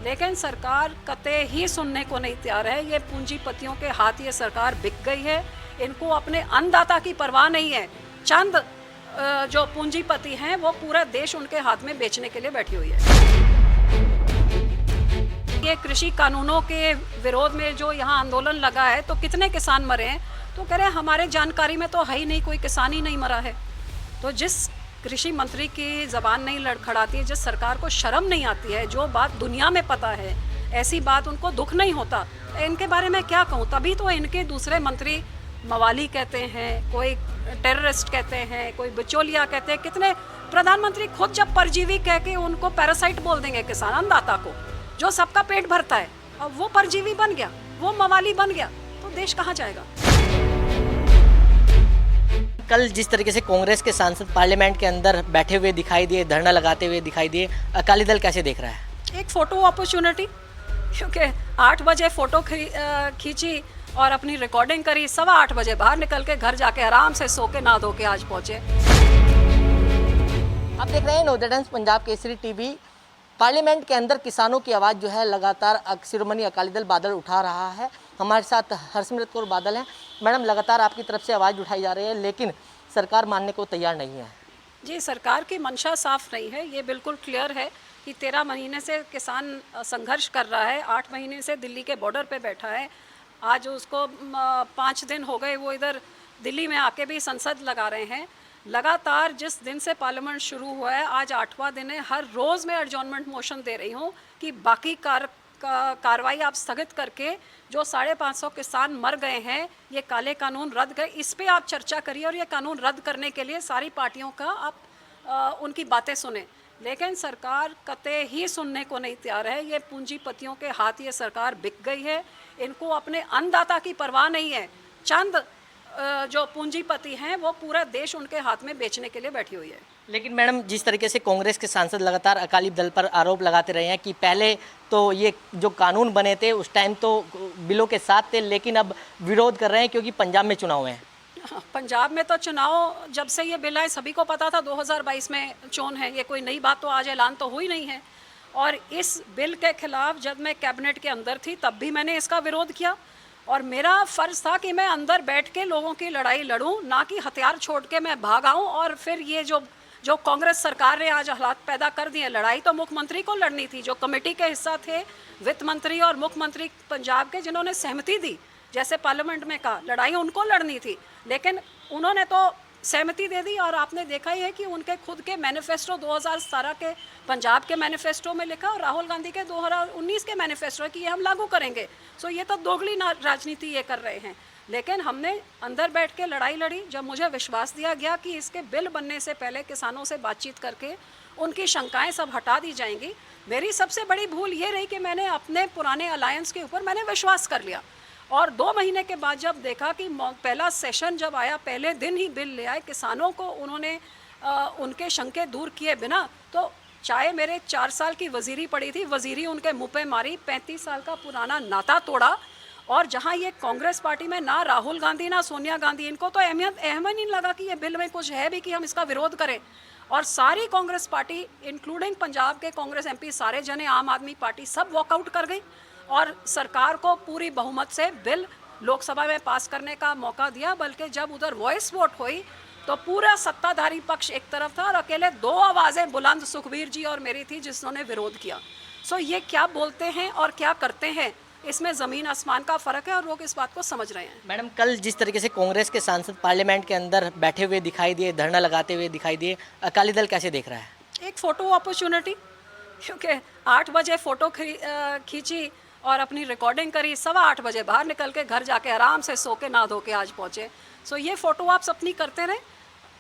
लेकिन सरकार कतई ही सुनने को नहीं तैयार है। ये पूंजीपतियों के हाथ ये सरकार बिक गई है। इनको अपने अन्नदाता की परवाह नहीं है। चंद जो पूंजीपति हैं वो पूरा देश उनके हाथ में बेचने के लिए बैठी हुई है। ये कृषि कानूनों के विरोध में जो यहाँ आंदोलन लगा है तो कितने किसान मरे हैं, तो कह रहे हैं हमारे जानकारी में तो है ही नहीं, कोई किसान ही नहीं मरा है। तो जिस कृषि मंत्री की ज़बान नहीं लड़खड़ाती है, जिस सरकार को शर्म नहीं आती है, जो बात दुनिया में पता है ऐसी बात उनको दुख नहीं होता, इनके बारे में क्या कहूँ। तभी तो इनके दूसरे मंत्री मवाली कहते हैं, कोई टेररिस्ट कहते हैं, कोई बिचौलिया कहते हैं। कितने प्रधानमंत्री खुद जब परजीवी कह के उनको पैरासाइट बोल देंगे किसान अन्नदाता को, जो सबका पेट भरता है, अब वो परजीवी बन गया, वो मवाली बन गया, तो देश कहाँ जाएगा। कल जिस तरीके से कांग्रेस के सांसद पार्लियामेंट के अंदर बैठे हुए दिखाई दिए, धरना लगाते हुए दिखाई दिए, अकाली दल कैसे देख रहा है? एक फ़ोटो अपॉर्चुनिटी, क्योंकि 8 बजे फ़ोटो खींची और अपनी रिकॉर्डिंग करी, 8:15 बजे बाहर निकल के घर जाके आराम से सो के नहा धो के आज पहुँचे। आप देख रहे हैं नवोदय पंजाब केसरी टीवी। पार्लियामेंट के अंदर किसानों की आवाज़ जो है लगातार शिरोमणि अकाली दल बादल उठा रहा है। हमारे साथ हरसिमरत कौर बादल हैं। मैडम, लगातार आपकी तरफ से आवाज़ उठाई जा रही है, लेकिन सरकार मानने को तैयार नहीं है। जी, सरकार की मंशा साफ नहीं है। ये बिल्कुल क्लियर है कि 13 महीने से किसान संघर्ष कर रहा है, 8 महीने से दिल्ली के बॉर्डर पे बैठा है। आज उसको 5 दिन हो गए, वो इधर दिल्ली में आके भी संसद लगा रहे हैं। लगातार जिस दिन से पार्लियामेंट शुरू हुआ है, आज 8वां दिन है, हर रोज़ मैं एडजॉर्नमेंट मोशन दे रही हूँ कि बाकी कार्रवाई आप स्थगित करके जो 550 किसान मर गए हैं, ये काले कानून रद्द गए, इस पे आप चर्चा करिए और ये कानून रद्द करने के लिए सारी पार्टियों का आप उनकी बातें सुने। लेकिन सरकार कतई ही सुनने को नहीं तैयार है। ये पूंजीपतियों के हाथ ये सरकार बिक गई है। इनको अपने अन्नदाता की परवाह नहीं है। चंद जो पूंजीपति हैं वो पूरा देश उनके हाथ में बेचने के लिए बैठी हुई है। लेकिन मैडम, जिस तरीके से कांग्रेस के सांसद लगातार अकाली दल पर आरोप लगाते रहे हैं कि पहले तो ये जो कानून बने थे उस टाइम तो बिलों के साथ थे, लेकिन अब विरोध कर रहे हैं क्योंकि पंजाब में चुनाव हैं। पंजाब में तो चुनाव जब से ये बिल आए सभी को पता था 2022 में चोन है। ये कोई नई बात तो आज ऐलान तो हुई नहीं है। और इस बिल के खिलाफ जब मैं कैबिनेट के अंदर थी तब भी मैंने इसका विरोध किया, और मेरा फ़र्ज़ था कि मैं अंदर बैठ के लोगों की लड़ाई लड़ूं, ना कि हथियार छोड़ के मैं भाग आऊं। और फिर ये जो कांग्रेस सरकार ने आज हालात पैदा कर दिए, लड़ाई तो मुख्यमंत्री को लड़नी थी, जो कमेटी के हिस्सा थे वित्त मंत्री और मुख्यमंत्री पंजाब के, जिन्होंने सहमति दी, जैसे पार्लियामेंट में कहा, लड़ाई उनको लड़नी थी। लेकिन उन्होंने तो सहमति दे दी, और आपने देखा ही है कि उनके खुद के मैनिफेस्टो 2017 के पंजाब के मैनिफेस्टो में लिखा और राहुल गांधी के 2019 के मैनिफेस्टो कि ये हम लागू करेंगे। सो ये तो दोगली राजनीति ये कर रहे हैं। लेकिन हमने अंदर बैठ के लड़ाई लड़ी। जब मुझे विश्वास दिया गया कि इसके बिल बनने से पहले किसानों से बातचीत करके उनकी शंकाएं सब हटा दी जाएंगी, मेरी सबसे बड़ी भूल ये रही कि मैंने अपने पुराने अलायंस के ऊपर मैंने विश्वास कर लिया। और 2 महीने के बाद जब देखा कि पहला सेशन जब आया, पहले दिन ही बिल ले आए, किसानों को उन्होंने उनके शंके दूर किए बिना, तो चाहे मेरे 4 साल की वजीरी पड़ी थी, वजीरी उनके मुँह पे मारी, 35 साल का पुराना नाता तोड़ा। और जहाँ ये कांग्रेस पार्टी में ना राहुल गांधी ना सोनिया गांधी, इनको तो अहमियत नहीं लगा कि ये बिल में कुछ है भी कि हम इसका विरोध करें। और सारी कांग्रेस पार्टी इंक्लूडिंग पंजाब के कांग्रेस MP सारे जने, आम आदमी पार्टी सब वॉकआउट कर गई और सरकार को पूरी बहुमत से बिल लोकसभा में पास करने का मौका दिया। बल्कि जब उधर वॉइस वोट हुई तो पूरा सत्ताधारी पक्ष एक तरफ था और अकेले 2 आवाज़ें बुलंद सुखबीर जी और मेरी थी जिन्होंने विरोध किया। सो ये क्या बोलते हैं और क्या करते हैं, इसमें ज़मीन आसमान का फ़र्क है और लोग इस बात को समझ रहे हैं। मैडम, कल जिस तरीके से कांग्रेस के सांसद पार्लियामेंट के अंदर बैठे हुए दिखाई दिए, धरना लगाते हुए दिखाई दिए, अकाली दल कैसे देख रहा है? एक फ़ोटो अपॉर्चुनिटी, क्योंकि 8 बजे फ़ोटो खींची और अपनी रिकॉर्डिंग करी, 8:15 बजे बाहर निकल के घर जाके आराम से सो के नहा धो के आज पहुँचे। सो ये फ़ोटो आप अपनी करते रहें।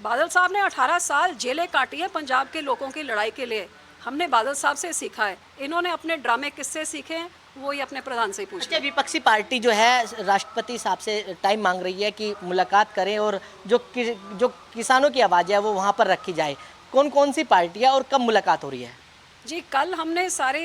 बादल साहब ने 18 साल जेलें काटी है पंजाब के लोगों की लड़ाई के लिए। हमने बादल साहब से सीखा है, इन्होंने अपने ड्रामे किससे सीखे हैं वो ही अपने प्रधान से पूछे। अच्छा, विपक्षी पार्टी जो है राष्ट्रपति साहब से टाइम मांग रही है कि मुलाकात करें और जो किसानों की आवाज़ है वो वहाँ पर रखी जाए। कौन कौन सी पार्टियाँ और कब मुलाकात हो रही है? जी, कल हमने सारे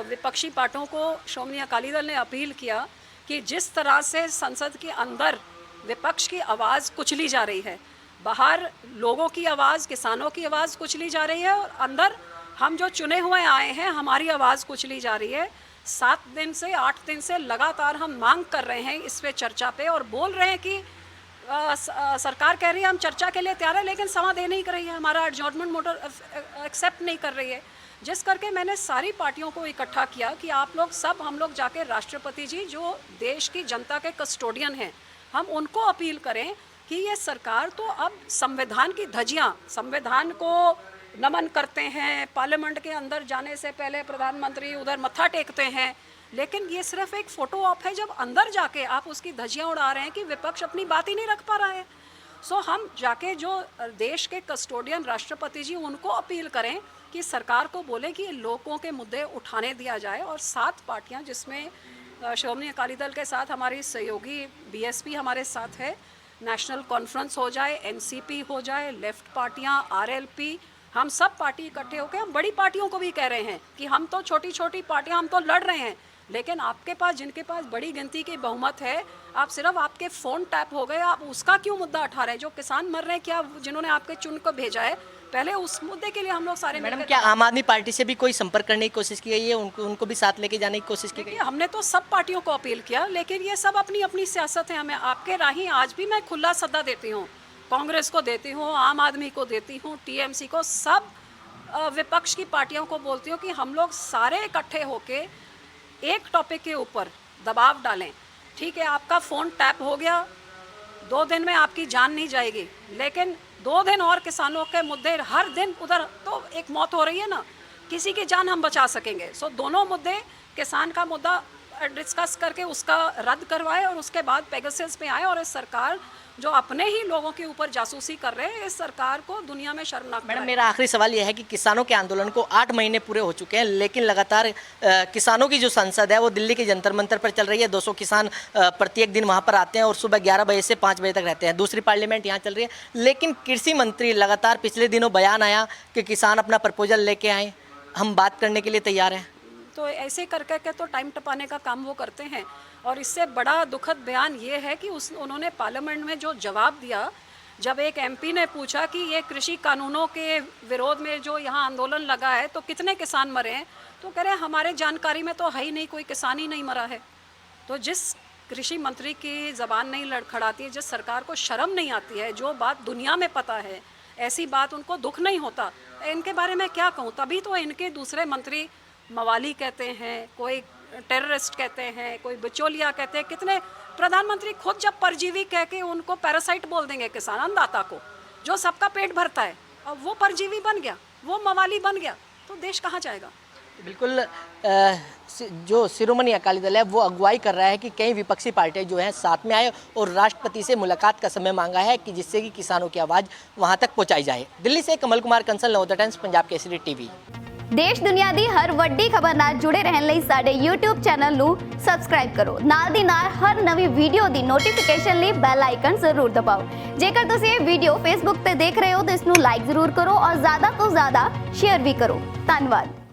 विपक्षी पार्टियों को, श्रोमणी अकाली दल ने अपील किया कि जिस तरह से संसद के अंदर विपक्ष की आवाज़ कुचली जा रही है, बाहर लोगों की आवाज़, किसानों की आवाज़ कुचली जा रही है, और अंदर हम जो चुने हुए आए हैं, हमारी आवाज़ कुचली जा रही है। 7 दिन से 8 दिन से लगातार हम मांग कर रहे हैं इस पे चर्चा पे, और बोल रहे हैं कि सरकार कह रही है हम चर्चा के लिए तैयार है, लेकिन समा दे नहीं कर रही है, हमारा एडजॉर्नमेंट मोटर एक्सेप्ट नहीं कर रही है। जिस करके मैंने सारी पार्टियों को इकट्ठा किया कि आप लोग सब, हम लोग जाके राष्ट्रपति जी जो देश की जनता के कस्टोडियन हैं, हम उनको अपील करें कि ये सरकार तो अब संविधान की धज्जियाँ, संविधान को नमन करते हैं, पार्लियामेंट के अंदर जाने से पहले प्रधानमंत्री उधर मत्था टेकते हैं, लेकिन ये सिर्फ एक फ़ोटो ऑप है। जब अंदर जाके आप उसकी धज्जियाँ उड़ा रहे हैं कि विपक्ष अपनी बात ही नहीं रख पा रहा है। सो हम जाके जो देश के कस्टोडियन राष्ट्रपति जी, उनको अपील करें कि सरकार को बोले कि लोगों के मुद्दे उठाने दिया जाए। और 7 पार्टियां, जिसमें श्रोमणी अकाली दल के साथ हमारी सहयोगी बीएसपी हमारे साथ है, नेशनल कॉन्फ्रेंस हो जाए, एनसीपी हो जाए, लेफ्ट पार्टियां, आरएलपी, हम सब पार्टी इकट्ठे होकर हम बड़ी पार्टियों को भी कह रहे हैं कि हम तो छोटी छोटी पार्टियां, हम तो लड़ रहे हैं, लेकिन आपके पास, जिनके पास बड़ी गिनती की बहुमत है, आप सिर्फ आपके फ़ोन टैप हो गए, आप उसका क्यों मुद्दा उठा रहे हैं? जो किसान मर रहे हैं, क्या जिन्होंने आपके चुन को भेजा है, पहले उस मुद्दे के लिए हम लोग सारे मैडम, क्या आम आदमी पार्टी से भी कोई संपर्क करने की कोशिश की गई है? उनको भी साथ लेके जाने की कोशिश की गई है? हमने तो सब पार्टियों को अपील किया, लेकिन ये सब अपनी अपनी सियासत है। हमें आपके राही आज भी मैं खुला सद्दा देती हूँ, कांग्रेस को देती हूँ, आम आदमी को देती हूँ, टीएमसी को, सब विपक्ष की पार्टियों को बोलती हूँ कि हम लोग सारे इकट्ठे होके एक टॉपिक के ऊपर दबाव डालें। ठीक है, आपका फ़ोन टैप हो गया, 2 दिन में आपकी जान नहीं जाएगी, लेकिन 2 दिन और किसानों के मुद्दे, हर दिन उधर तो एक मौत हो रही है ना, किसी की जान हम बचा सकेंगे। सो दोनों मुद्दे, किसान का मुद्दा डिस्कस करके उसका रद्द करवाए और उसके बाद पेगासस पे आए, और इस सरकार जो अपने ही लोगों के ऊपर जासूसी कर रहे हैं, इस सरकार को दुनिया में शर्मनाक। मैडम, मेरा आखिरी सवाल यह है कि किसानों के आंदोलन को 8 महीने पूरे हो चुके हैं, लेकिन लगातार किसानों की जो संसद है वो दिल्ली के जंतर मंतर पर चल रही है। 200 किसान प्रत्येक दिन वहां पर आते हैं और सुबह 11 बजे से 5 बजे तक रहते हैं। दूसरी पार्लियामेंट यहाँ चल रही है, लेकिन कृषि मंत्री लगातार, पिछले दिनों बयान आया कि किसान अपना प्रपोजल लेके आए, हम बात करने के लिए तैयार हैं। तो ऐसे करके के तो टाइम टपाने का काम वो करते हैं। और इससे बड़ा दुखद बयान ये है कि उन्होंने पार्लियामेंट में जो जवाब दिया, जब एक एमपी ने पूछा कि ये कृषि कानूनों के विरोध में जो यहाँ आंदोलन लगा है तो कितने किसान मरे हैं, तो कह रहे हैं हमारे जानकारी में तो है ही नहीं, कोई किसान ही नहीं मरा है। तो जिस कृषि मंत्री की ज़बान नहीं लड़खड़ाती है, जिस सरकार को शर्म नहीं आती है, जो बात दुनिया में पता है, ऐसी बात उनको दुख नहीं होता, इनके बारे में क्या कहूँ। तभी तो इनके दूसरे मंत्री मवाली कहते हैं, कोई टेररिस्ट कहते हैं, कोई बिचौलिया कहते हैं। कितने प्रधानमंत्री खुद जब परजीवी कह के उनको पैरासाइट बोल देंगे किसान, अन्नदाता को, जो सबका पेट भरता है, और वो परजीवी बन गया, वो मवाली बन गया, तो देश कहाँ जाएगा? बिल्कुल, जो शिरोमणि अकाली दल है वो अगुवाई कर रहा है कि कई विपक्षी पार्टियां जो हैं साथ में आए और राष्ट्रपति से मुलाकात का समय मांगा है कि जिससे कि किसानों की आवाज़ वहां तक पहुंचाई जाए। दिल्ली से कमल कुमार कंसल, नवोदय टाइम्स, पंजाब केसरी टीवी। देश दुनिया दी हर वड्डी खबर नाल जुड़े रहन लई साडे YouTube चैनल ਨੂੰ ਸਬਸਕ੍ਰਾਈਬ ਕਰੋ। ਨਾਲ ਦੀ ਨਾਲ ਹਰ ਨਵੀਂ ਵੀਡੀਓ ਦੀ ਨੋਟੀਫਿਕੇਸ਼ਨ ਲਈ ਬੈਲ ਆਈਕਨ ਜ਼ਰੂਰ ਦਬਾਓ। ਜੇਕਰ ਤੁਸੀਂ ਇਹ ਵੀਡੀਓ Facebook ਤੇ ਦੇਖ ਰਹੇ ਹੋ ਤਾਂ ਇਸ ਨੂੰ ਲਾਈਕ ਜ਼ਰੂਰ ਕਰੋ ਔਰ ਜ਼ਿਆਦਾ ਤੋਂ ਜ਼ਿਆਦਾ ਸ਼ੇਅਰ ਵੀ ਕਰੋ। ਧੰਨਵਾਦ।